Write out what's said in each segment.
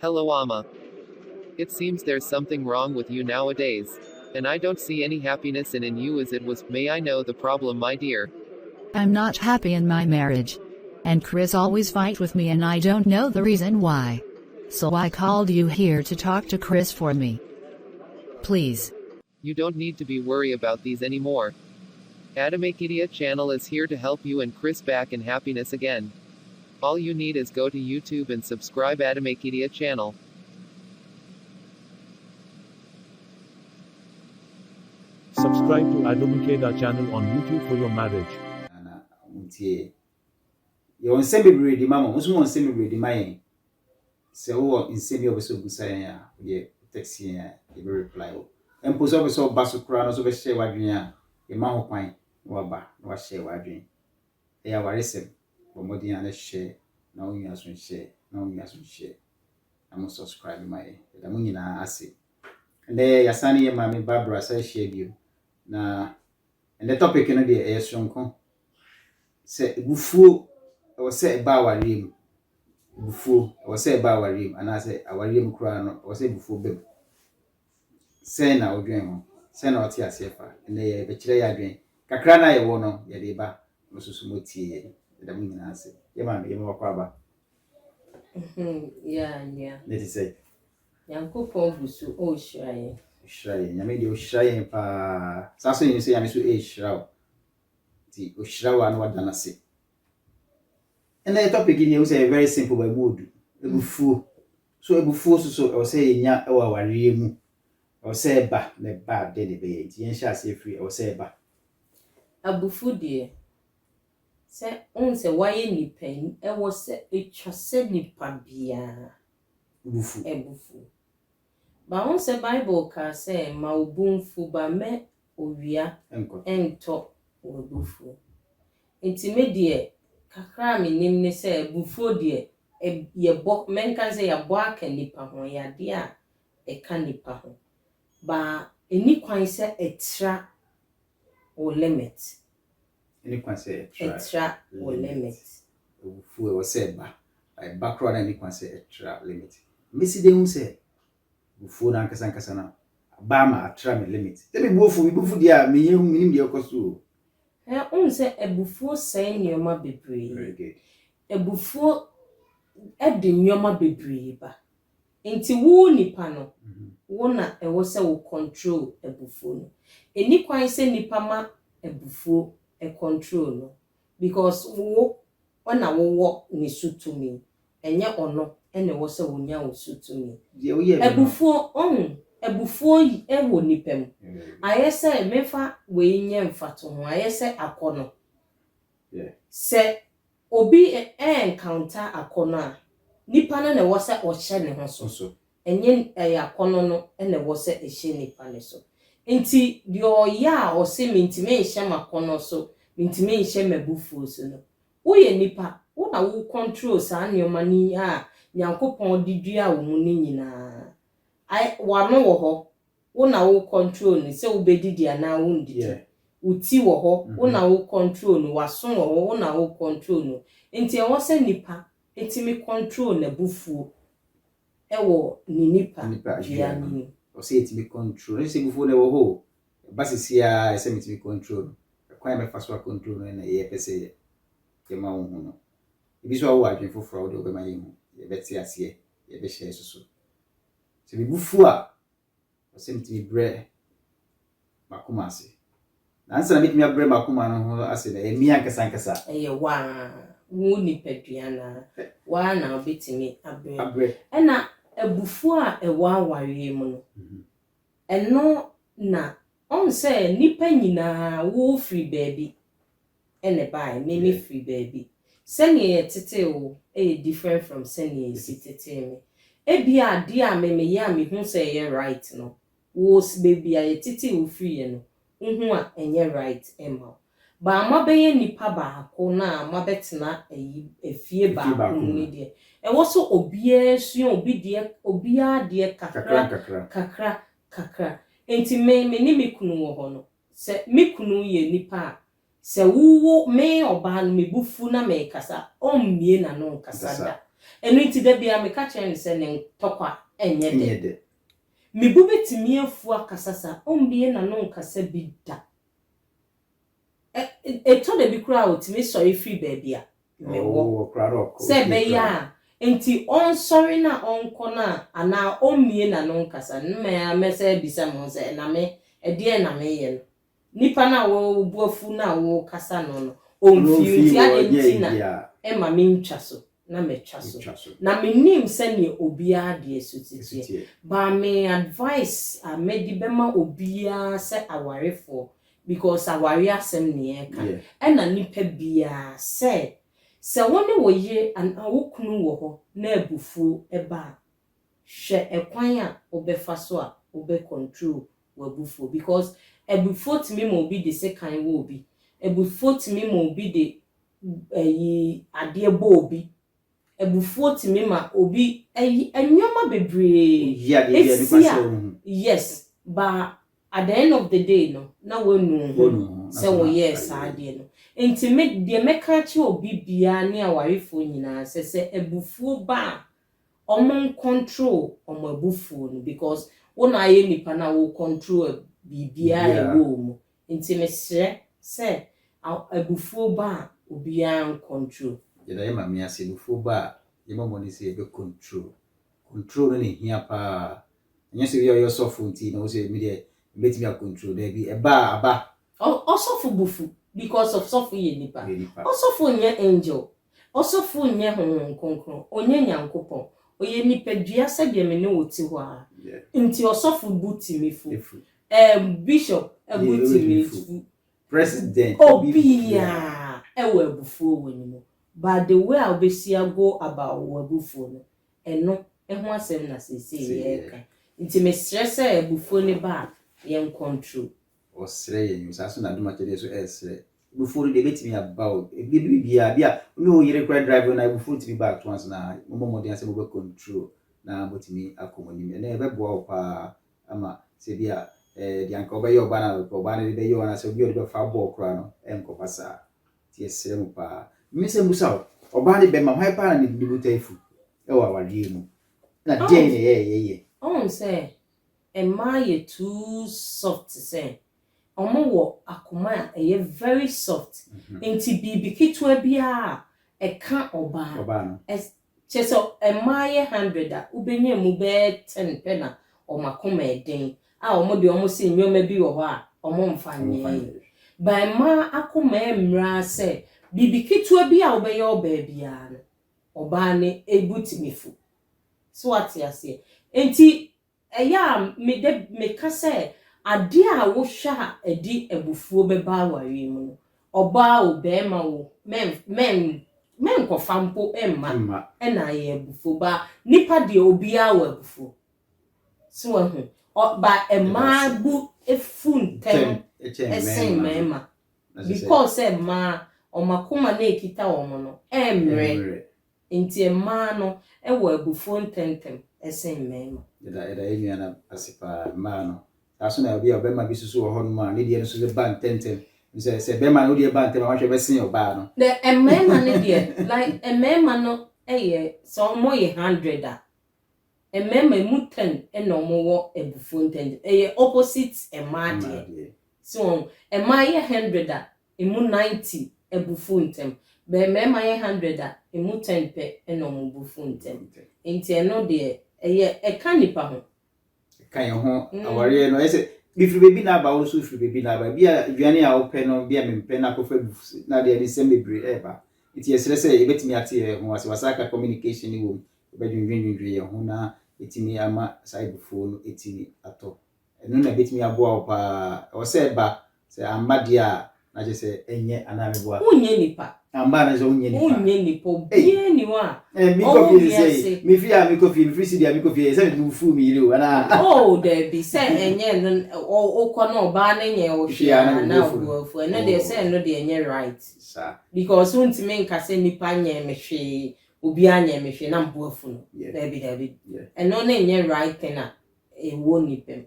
Hello, Amma. It seems there's something wrong with you nowadays. And I don't see any happiness in you as it was. May I know the problem, my dear? I'm not happy in my marriage. And Chris always fight with me and I don't know the reason why. So I called you here to talk to Chris for me. Please. You don't need to be worried about these anymore. Adamakidia channel is here to help you and Chris back in happiness again. All you need is go to YouTube and subscribe Adamakidia channel. Subscribe to Adomikeda channel on YouTube for your marriage. You want send me ready, mama. Who's want send me ready, my. So, in send me over so good saying, yeah, text here, you will reply. And post over so basso crown, so share what you are. Your mouth pine, waba, no share what dream. They are worrisome, but more than share, no you as we share, no you as we share. I must subscribe my, the moon I see. And there, your sonny and mammy Barbara says share you. Na and the topic in the air strong say bufu or say about rim bufu or say about rim and I say our rim crown or say bufu babe say na odwen say na oti asefa and the betray adwen kakra na ye wo no ye de ba no susumoti ye da mu nyina ase ye ma me ye mo kwa ba yeah let it say yankopon busu o hiraye Shray, Yamidi Shray pa Sasso you say I'm so a shroud. The Ushraw and what Danasi. And the topic in you say very simple by mood. A bufu. So a bufu so or say ya or rimu or say ba the bad daily bay. Yen shall say free or say ba. A bufu dear. Say on say why any pain, I was a trusted nipa bia. Bufu. A bufu. Ba on say Bible ka say ma obunfu ba me owia ento obufu. Enti me de kakra me nim ne say bufu de ye bo menka say ya bo aka nipa ho ya de a e ka nipa ho. Ba eni kwan say etra o limit. Any kwan say Etra o limit. Bufu or say ba. I background any kwan say etra limit. Missy de say bufu na nkasa na ba ma atra me limit te be bufu dia me yehun minim dia koso Say ebufu say nyoma bebre. Very good. Ebufu de nyoma bebre ba. Enti wo nipa no wo na e wo se wo control ebufu no. Eni kwan se nipa ma ebufu e control no because wo na wo ni sutumi enye ono ene wo se wo nya wo sutumi. Ebufu ebufu e wo nipem. Ayese mefa we nye mfato ho ayese akono. Yeah. Se obi encounter akono a nipa na wo se o hye ne ho so. Enye akono no ene wo se ehye nipa ne so. Enti dio ya o se mintime ehye makono so, mintime ehye mabufu so no. Wo ye nipa, wo na wo control sa anyoma ni a Yankopon didua wo mu ni nyina. Ai wano wo ho, wo na wo control ni se wo bedidi ana wo ndidi. Uti wo ho, wo na wo control no, waso wo ho, wo na wo control no. Enti e wo se nipa etimi control na bufu e wo ni nipa dua ni. O se etimi control. E se bufu na wo ho. Basisia e se etimi control. Kwa me faso control na ye pese ye ma wo hu no. Ebi so wo adwen foforo wo de obema ye hu. Ye beti ase ye be share so. Se bi bufu a o se mti bre makuma ase. Na ansa na mitimi abre makuma no ho ase na emi ankasa. Eye wa wo ni peduana. Wa na obetimi abre. Na ebufu a ewa aware mu no. Eno na on say nipa nyina wo free baby. Ene bai me free baby. Sene tete o different from sene tete me. Ebia dia me ya me hu say ye right no. Wo baby a tete o free no. Hu a enye right ema. Ba amabeye nipa ba ko na amabetena efie ba ni de. E wo so obia suon obia de kakra. Enti me ni me kunu wo ho no. Se me kunu ye nipa se wo me oba no me bufu na me kasa o mmie na no kasa da eno nti da bia me ka kire ne se ne tokwa enye de Nyede. me bu betimi afu akasasa ombie na no nkasa bi da to de bi kura otimi sorry free baby a me wo Oh, crowd. se be ya enti on sorry na onko na ana omie na no nkasa nme ya mese bisa mo se na me ede na me ye no nipa na wo buafu na wo kasa no onfi ti ade na ema me ntwa so na me twa so na me nim se ne obia de esutie ba me advice a medi bema obia se awarefo because aware asem ne e kan ena nipa bia se woni wo ye an awokunu wo ho na abufu eba hwe ekwan a obefa so a obe control wabufu because abufu timi mo bi de se kan wo obi abufu timi mo bi de ade bo obi ebufu timi ma obi enyoma bebre yes but at the end of the day no na wonu se wo yes ade no enti me de meka chi obi bia ne awarefo nyina se ebufu ba omon control omo ebufu no because wona aye nipa na wo control bibia ewo mu enti me se ebufu ba obi an control yeda yema me ase ebufu ba yema mo ni se be control ne hia pa enye se yo sofu nti na wo se me de betimi a control there be aba osofu bufu because of sofu ye nipa osofu nye angel osofu nye konkron onye nyankopon oye nipa dua se de me ne woti ho a nti osofu buti mefu bishop buti mefu president obia ewe ebufu wonimo but the way obesia go about wabufu no eno eho asem na sese ye ka nti me stress ebufu ne ba yen control o sere ye yusa na duma kede so esre ebufu de betimi about bia no yire kwa driver na ebufu timi back once na momo de asem be control na botimi akomoni na ebe bo pa ama se bia di anka oba yo bana de be yo na se obi o de fa bo kra no enko pasa ti esre mu pa mi se musa oba de be ma hwan pa na ni buta ifu e wa wadie mu na den ye on say Emma ye too soft say omo wo akoma e very soft enti bibi kitwa bia e kan oba no cheso Emma ye 100 a ubenye mu be 10 pena o makoma eden a omo de omo se nyoma bi wo ho a omo mfanye ba Emma akoma emra say bibi kitwa bia obeye oba bia no oba ne ebutimifu so what ya say enti eya me ka say ade a wo hwa edi ebufuo beba aware mu no oba obema wo men ko fampo emma na ye ebufuo ba nipa de obi a wo ebufuo so hu ba emma bu efuntem esen mema because emma omakoma na ekita omo no emre enti emma no ewo ebufuo ntentem esen mema eda enyu na asipa ma no aso na obi obema bi susu wo ho no ma ne de no so ban tentem se bema no de ban tentem wa hwe be sen oba no the emma ne de like emma no eye so mo ye 100 a emma mu 10 eno mo wo ebufuo ntentem eye opposite emma de so emma ye 100 a emu 90 ebufuo ntentem be emma ye 100 a emu 10 pe eno mo ebufuo ntentem enti eno de eye ekanipa ho kan ho aware no ese bifiri bebi na ba wo so firi bebi na ba bia aduane a wo pe no bia mempe na kofa na de sem bebre eba iti esere se ebetimi ate ho ase wasaka communication ni wo bedwindwindwe ho na etimi ama side phone no etimi ato eno na betimi aboa pa o se ba se amade a na je se enye anameboa unye nipa amba na je unye nipa bia ni wa mi kofi say mi fi a mi kofi mi fi si dia mi kofi say mi fu mi ire ana oh there be say enye o ko no ba na nye o hia na obuafu eno de say no de enye right sa because untimi nka say nipa nye mehwe obi anya mehwe na mbuafu no there be eno na enye right na e wo nipem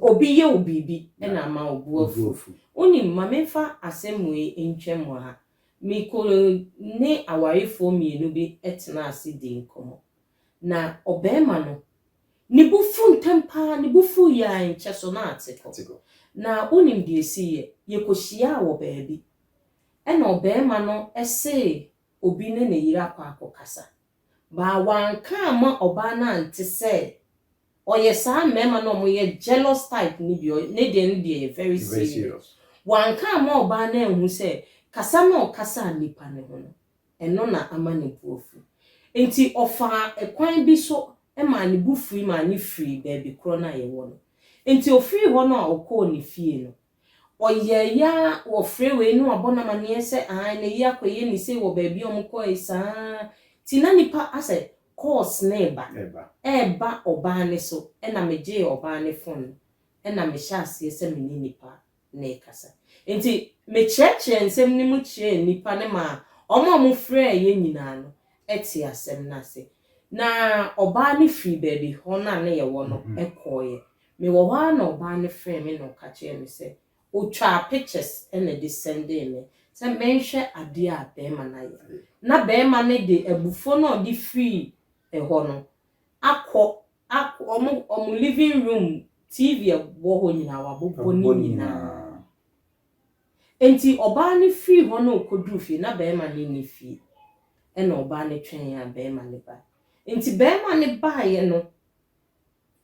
obi ye obibi na ma obuafu oni mamefa asemwe ntwem ha miko ne awarefo mienu bi etena ase di nkomo na obema no ni bufu ntempa ni bufu ya ncheso na atiko na onim de esiye yekohia wo baabi ena obema no ese obi ne yira kwa kasa ba wanka ma oba na ante se oye sa mema no mo ye jealous type ni bi ne de very serious wanka ma oba na ehu se kasa na okasa nipa ne ho no eno na ama ne buofu enti ofa ekwan bi so ema ne bufu ma ne free baby kro na ye wo no enti ofiri ho no okọ ne fie no oye ya wo freeway no abona mane se an ne ya koye ni se wo baby omko isa tina nipa ase course na eba oba ne so ena meje oba ne phone ena me sha ase se me nipa na kasa enti me cheche nsem ni mu che nipa ne ma omo free ye nyina no eti asem na se na oba ne free baby ho na ne ye wo no ekoye me wo ha na oba ne free me no ka che me se o twa pictures ena de send me se menhwe ade a be ma na ye na be ma ne de abufo no de free ho no akọ omo living room TV wo ho nyina wa bobo ni nyina enti oba ne free ho no kodu fie na be ma ne ni fie ena oba ne twen ya be ma ne ba enti be ma ne ba ye no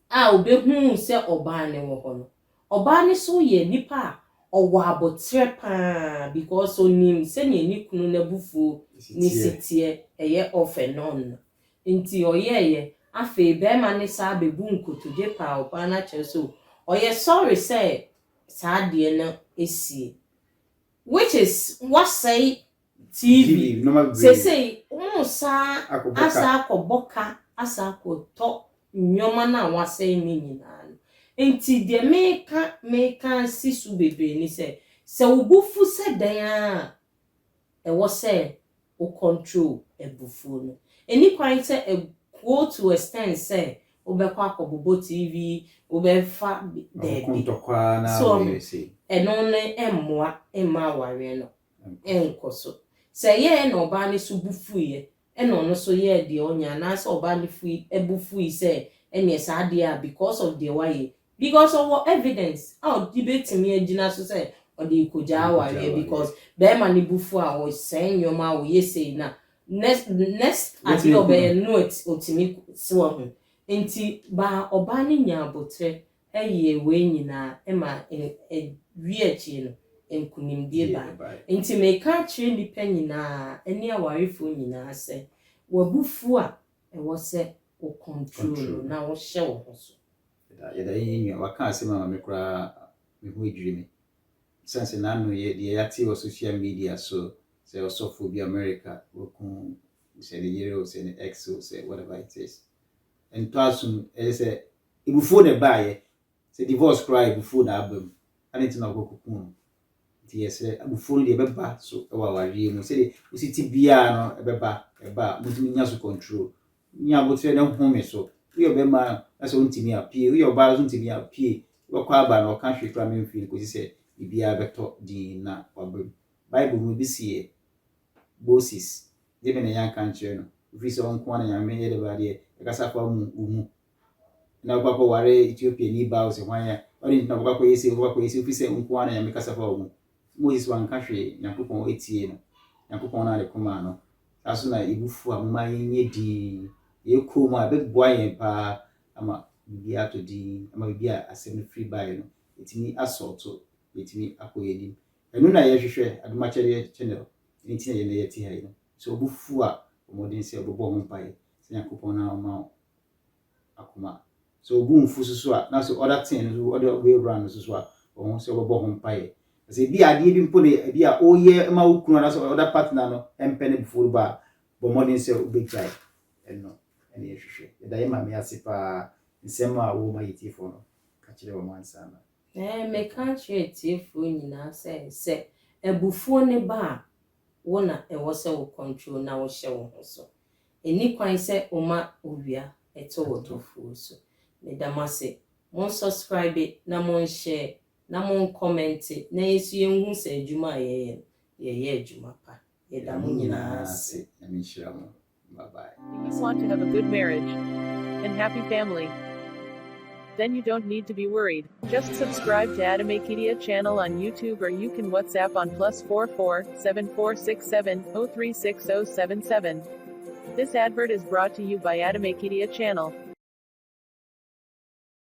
a obehu se oba ne wo ho no oba ne so ye nipa owo abotre pa because onim se ni kunu na bufu ni sitie eye ofenon enti oyeye afi be ma ne sa bebu nkotoje pa oba na cheso oye sorry say sa de no esie which is what say TV say sa asa akoboka asa akoto nyoma na wasay ni nyina enti de meka sisu bebe ni se ubufu se dan e wo se o control ebufu no eni kwan se go to extent say obekwa akobobo TV obefa debi so eno ne emmoa emma ware no enkoso se ye na oba ne so bufu ye eno no so ye de onya na se oba ne fu ebufu se ene sa de a because of the way because of what evidence how debate me agina so say or the koja ware because be ma ne bufu a o sen nyoma o ye say na next ati obe no otimi so ho enti ba oba ne nya abotre eye we nyina ema wiachi no enkunimdie ba enti me ka kire nipa nyina eni awarefo nyina se wabufu a wo se o control na wo hye wo ho so ya da yin wa kan se mama me kura me ho edwiri me sense na no ye de ya ti wo social media so say also for be America wo kun say the year say the X say whatever it is and to assume say ibufu ne baye say divorce cry before na abam aniti na okokun ti yese ibufu ne beba so wa wari mu say usiti bia no eba mutumi nya so control nya botre na home so we obema ase untimi apie we oba untimi apie we kwa aba na oka hwekra memfi ko say bibia beto di na wabam bible mu bisie Moses de me na yanka nchire no visa on kwa na nyame ye de ba de kasa kwa mu na kwa kwa ware Ethiopia ni ba o se hwan ori na kwa yesi ofise nkwa na nyame kasa kwa mu Moses wanka hwe Yakopon etie no Yakopon na le koma no aso na ibufu amuma yenye di yeko mu abegboa yen pa ama bibia to di ama bibia asem free buy no etimi assault etimi akoyedi enu na ye hwehwe aduma chere channel enti na ye na ye ti ha no so obufu a omodin se obobo ho pae se Yakopon na oma akoma so obu mfu susu a na so other thing no other way around susu a ohun se obobo ho pae se bi ade bi mpo ne bi a oye ma ukunu na so other partner no empene before ba bo modin se obegtai eno ene ye hwehwe ye da ye ma me asipa nsema wo ma yitifo no ka kire wo mansa na me kan kire tiefo nyina se ebufuo ne ba wona wo se wo control na wo hye wo ho so eni kwan se oma owia eto wo tofu so me damase mon subscribe na mon share na mon comment na yesu yenhu se adwuma ye adwuma pa yɛda mo nyinaa ase. Nyame nhyira mo. Bye bye. You want to have a good marriage and happy family? Then you don't need to be worried. Just subscribe to Adamekidia channel on YouTube, or you can WhatsApp on +44 7467 036 077. This advert is brought to you by Adamekidia channel.